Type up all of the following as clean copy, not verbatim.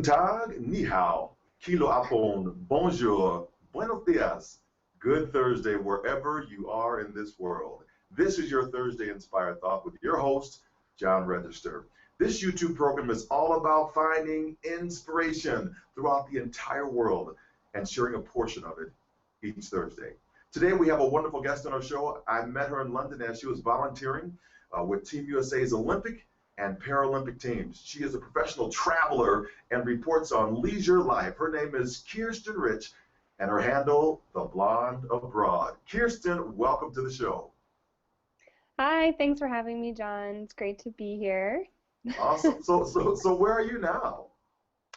Tag, ni hao, kilo apon, bonjour, buenos dias, good Thursday wherever you are in this world. This is your Thursday Inspired Thought with your host, John Register. This YouTube program is all about finding inspiration throughout the entire world and sharing a portion of it each Thursday. Today we have a wonderful guest on our show. I met her in London as she was volunteering with Team USA's Olympic and Paralympic teams. She is a professional traveler and reports on leisure life. Her name is Kiersten Rich, and her handle, The Blonde Abroad. Kiersten, welcome to the show. Hi, thanks for having me, John. It's great to be here. Awesome. So where are you now?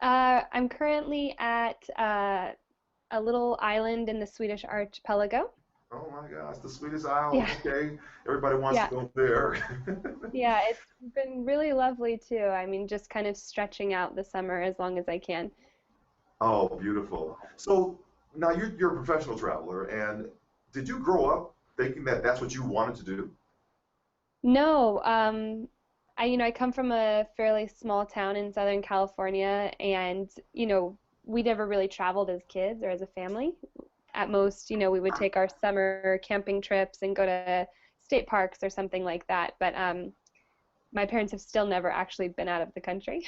I'm currently at a little island in the Swedish archipelago. Oh my gosh, the Swedish Isles. Yeah. Okay, everybody wants to go there. Yeah, it's been really lovely too. I mean, just kind of stretching out the summer as long as I can. Oh, beautiful. So now you're a professional traveler, and did you grow up thinking that that's what you wanted to do? No, I come from a fairly small town in Southern California, and we never really traveled as kids or as a family. At most, we would take our summer camping trips and go to state parks or something like that. But my parents have still never actually been out of the country.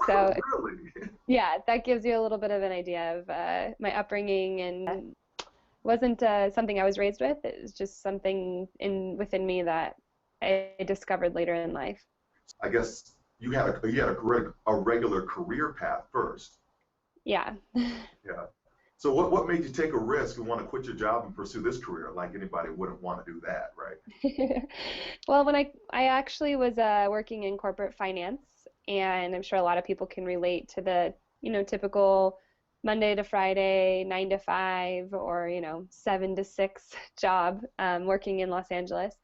So really? Yeah, that gives you a little bit of an idea of my upbringing, and wasn't something I was raised with. It was just something within me that I discovered later in life. I guess you had a regular career path first. Yeah. Yeah. So what made you take a risk and want to quit your job and pursue this career? Like anybody wouldn't want to do that, right? Well, when I actually was working in corporate finance, and I'm sure a lot of people can relate to the typical Monday to Friday, 9 to 5, or 7 to 6 job working in Los Angeles.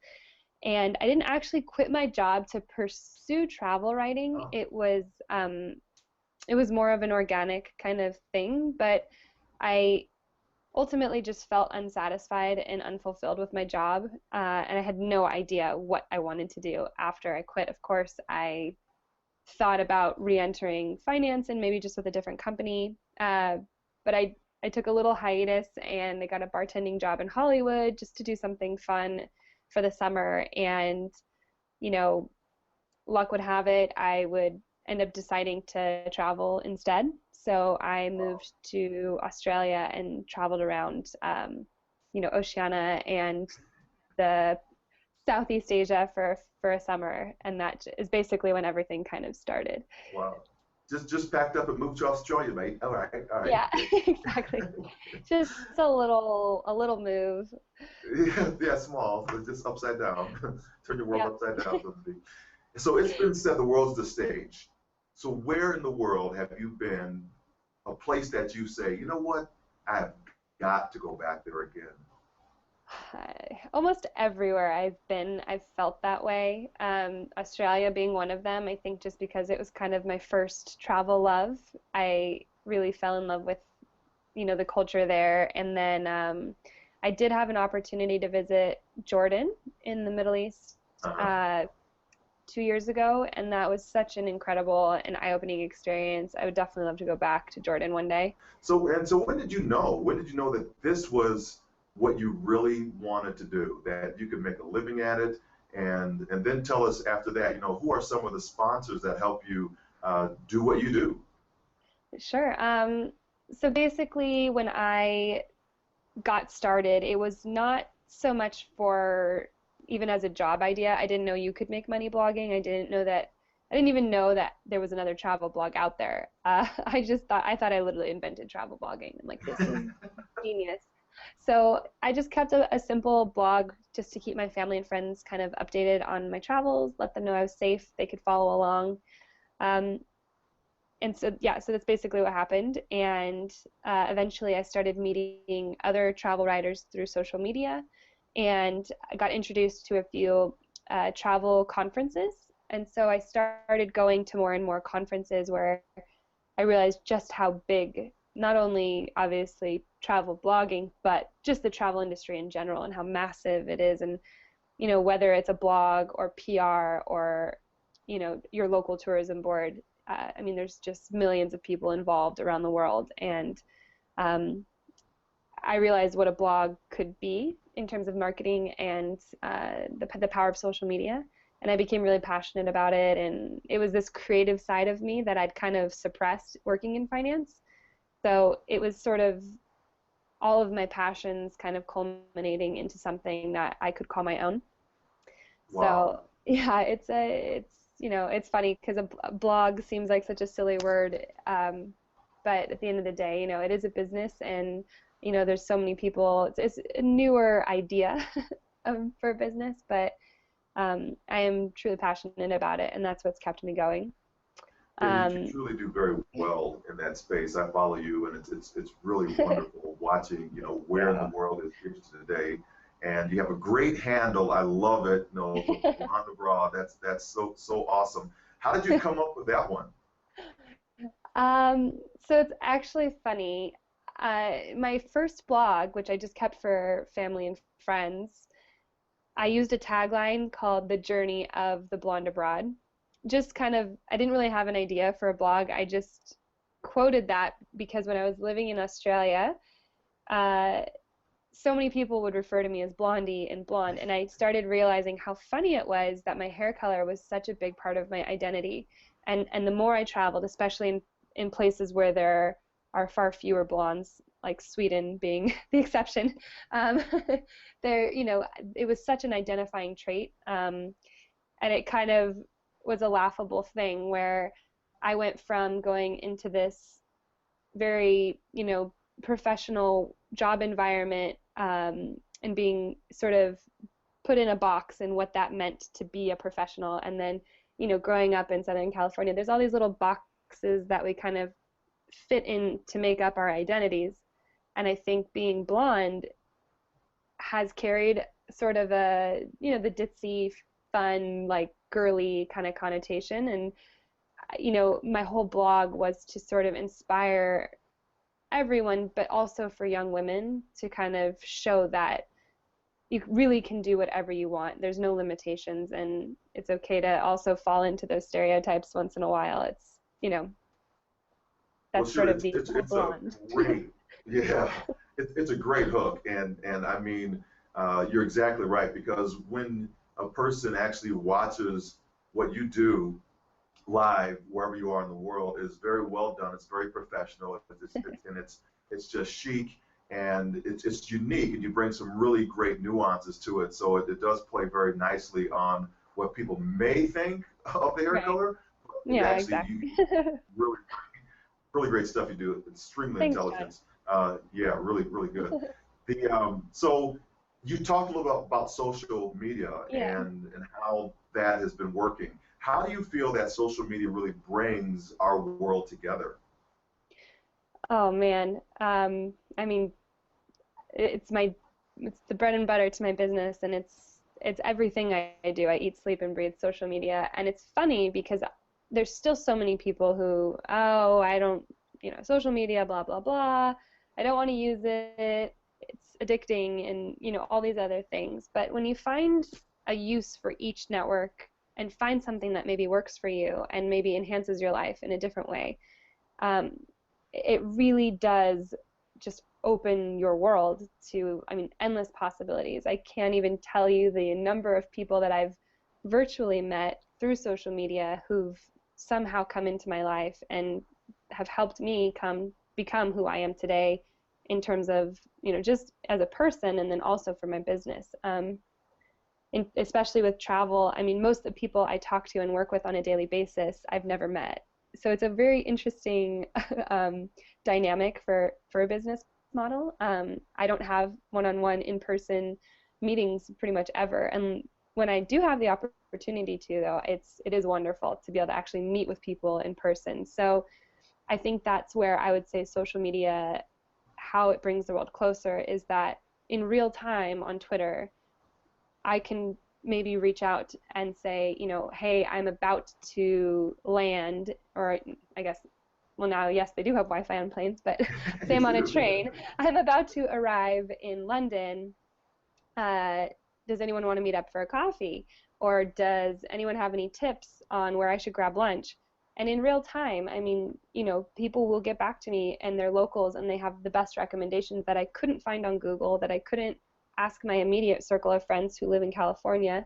And I didn't actually quit my job to pursue travel writing. Oh. It was more of an organic kind of thing, but I ultimately just felt unsatisfied and unfulfilled with my job, and I had no idea what I wanted to do after I quit. Of course, I thought about re-entering finance and maybe just with a different company, but I took a little hiatus and I got a bartending job in Hollywood just to do something fun for the summer, and luck would have it, I would end up deciding to travel instead. So I moved to Australia and traveled around Oceania and the Southeast Asia for a summer, and that is basically when everything kind of started. Wow. Just packed up and moved to Australia, mate. All right. Yeah, exactly. Just a little move. Yeah, small, but just upside down. Turn your world upside down. So it's been said the world's the stage. So where in the world have you been, a place that you say, you know what, I've got to go back there again? Almost everywhere I've been, I've felt that way. Australia being one of them, I think just because it was kind of my first travel love. I really fell in love with, the culture there. And then I did have an opportunity to visit Jordan in the Middle East 2 years ago, and that was such an incredible and eye-opening experience. I would definitely love to go back to Jordan one day. So when did you know? When did you know that this was what you really wanted to do, that you could make a living at it? And then tell us after that, who are some of the sponsors that help you do what you do? Sure. So basically, when I got started, it was not so much for even as a job idea. I didn't know you could make money blogging. I didn't even know that there was another travel blog out there. I thought I literally invented travel blogging. I'm like, this is genius. So I just kept a simple blog just to keep my family and friends kind of updated on my travels, let them know I was safe, they could follow along. And so that's basically what happened. And eventually I started meeting other travel writers through social media, and I got introduced to a few travel conferences. And so I started going to more and more conferences where I realized just how big, not only obviously travel blogging, but just the travel industry in general and how massive it is. And, whether it's a blog or PR or, your local tourism board, I mean, there's just millions of people involved around the world, and I realized what a blog could be in terms of marketing and the power of social media. And I became really passionate about it. And it was this creative side of me that I'd kind of suppressed working in finance. So it was sort of all of my passions kind of culminating into something that I could call my own. Wow. So yeah, it's funny because a blog seems like such a silly word, but at the end of the day, it is a business, and there's so many people. It's a newer idea for business, but I am truly passionate about it, and that's what's kept me going. Yeah, you Um, truly do very well in that space. I follow you, and it's really wonderful watching, where in the yeah. world is interested today. And you have a great handle. I love it. The Blonde Abroad. That's so awesome. How did you come up with that one? So it's actually funny. My first blog, which I just kept for family and friends, I used a tagline called "The Journey of the Blonde Abroad." Just kind of, I didn't really have an idea for a blog. I just quoted that because when I was living in Australia, uh, so many people would refer to me as Blondie and blonde, and I started realizing how funny it was that my hair color was such a big part of my identity. And the more I traveled, especially in places where there are far fewer blondes, like Sweden being the exception, um, it was such an identifying trait, and it kind of was a laughable thing where I went from going into this very, professional job environment, and being sort of put in a box and what that meant to be a professional. And then, growing up in Southern California, there's all these little boxes that we kind of fit in to make up our identities. And I think being blonde has carried sort of a, the ditzy, fun, like girly kind of connotation. And, my whole blog was to sort of inspire everyone, but also for young women to kind of show that you really can do whatever you want. There's no limitations, and it's okay to also fall into those stereotypes once in a while. It's, Well, that's sure, sort of it's the it's whole it's a blonde. great, yeah, it's a great hook, and I mean, you're exactly right, because when a person actually watches what you do live wherever you are in the world, is very well done. It's very professional. It's just chic, and it's unique, and you bring some really great nuances to it. So it does play very nicely on what people may think of the hair Right. color. It Yeah, actually, exactly. really really great stuff you do. Extremely Thanks, John. intelligent. Yeah, really good. So you talked a little bit about social media Yeah. and how that has been working. How do you feel that social media really brings our world together? Oh man. I mean, it's my it's the bread and butter to my business, and it's everything I do. I eat, sleep, and breathe social media. And it's funny because there's still so many people who, oh, I don't, social media, blah blah blah. I don't want to use it. It's addicting, and all these other things. But when you find a use for each network and find something that maybe works for you and maybe enhances your life in a different way, um, it really does just open your world to, I mean, endless possibilities. I can't even tell you the number of people that I've virtually met through social media who've somehow come into my life and have helped me become who I am today in terms of, just as a person, and then also for my business. Especially with travel, I mean, most of the people I talk to and work with on a daily basis, I've never met. So it's a very interesting dynamic for a business model. I don't have one-on-one in-person meetings pretty much ever, and when I do have the opportunity to, though, it is wonderful to be able to actually meet with people in person. So I think that's where I would say social media, how it brings the world closer, is that in real time on Twitter, I can maybe reach out and say, hey, I'm about to land, or I guess, well, now, yes, they do have Wi-Fi on planes, but say I'm on a train. I'm about to arrive in London. Does anyone want to meet up for a coffee? Or does anyone have any tips on where I should grab lunch? And in real time, I mean, people will get back to me and they're locals and they have the best recommendations that I couldn't find on Google, that I couldn't ask my immediate circle of friends who live in California.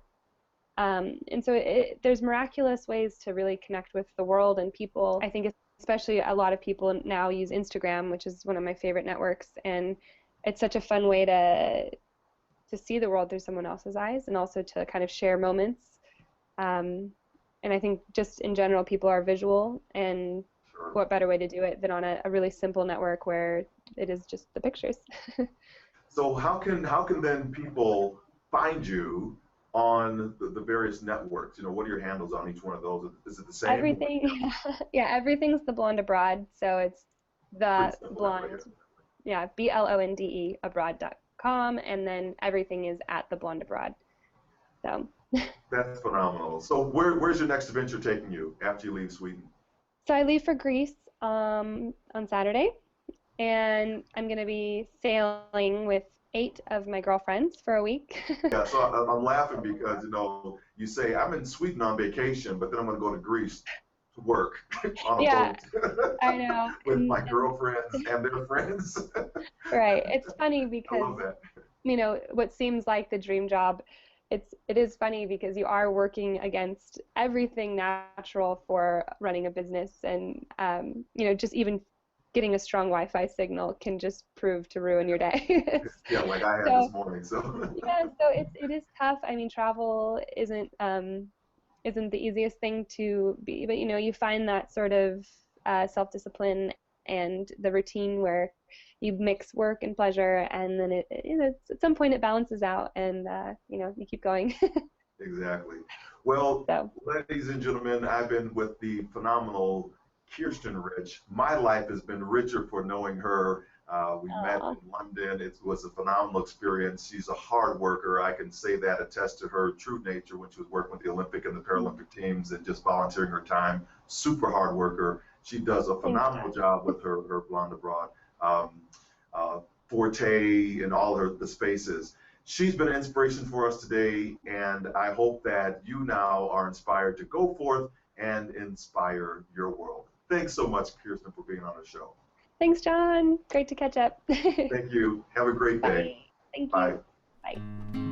And so there's miraculous ways to really connect with the world and people. I think especially a lot of people now use Instagram, which is one of my favorite networks, and it's such a fun way to see the world through someone else's eyes and also to kind of share moments. And I think just in general, people are visual, and Sure. what better way to do it than on a really simple network where it is just the pictures. So how can then people find you on the various networks? What are your handles on each one of those? Is it the same? Everything, yeah, everything's The Blonde Abroad, so it's the Simple, blonde, right? yeah, BLONDE abroad.com, and then everything is at The Blonde Abroad. So. That's phenomenal. So where's your next adventure taking you after you leave Sweden? So I leave for Greece on Saturday, and I'm going to be sailing with 8 of my girlfriends for a week. Yeah, so I'm laughing because you say I'm in Sweden on vacation, but then I'm going to go to Greece to work on a boat. I know. With my girlfriends and their friends. Right. It's funny I because love that. what seems like the dream job, it is funny because you are working against everything natural for running a business, and just even getting a strong Wi-Fi signal can just prove to ruin your day. Yeah, like I had this morning. So yeah, so it is tough. I mean, travel isn't the easiest thing to be, but you find that sort of self-discipline and the routine where you mix work and pleasure, and then at some point it balances out, and you keep going. Exactly. Well, So. ladies and gentlemen, I've been with the phenomenal Kiersten Rich. My life has been richer for knowing her. We met in London. It was a phenomenal experience. She's a hard worker. I can say that, attest to her true nature when she was working with the Olympic and the Paralympic teams and just volunteering her time. Super hard worker. She does a phenomenal job with her Blonde Abroad forte in all the spaces. She's been an inspiration for us today, and I hope that you now are inspired to go forth and inspire your world. Thanks so much, Kiersten, for being on the show. Thanks, John. Great to catch up. Thank you. Have a great day. Bye. Thank Bye. you. Bye.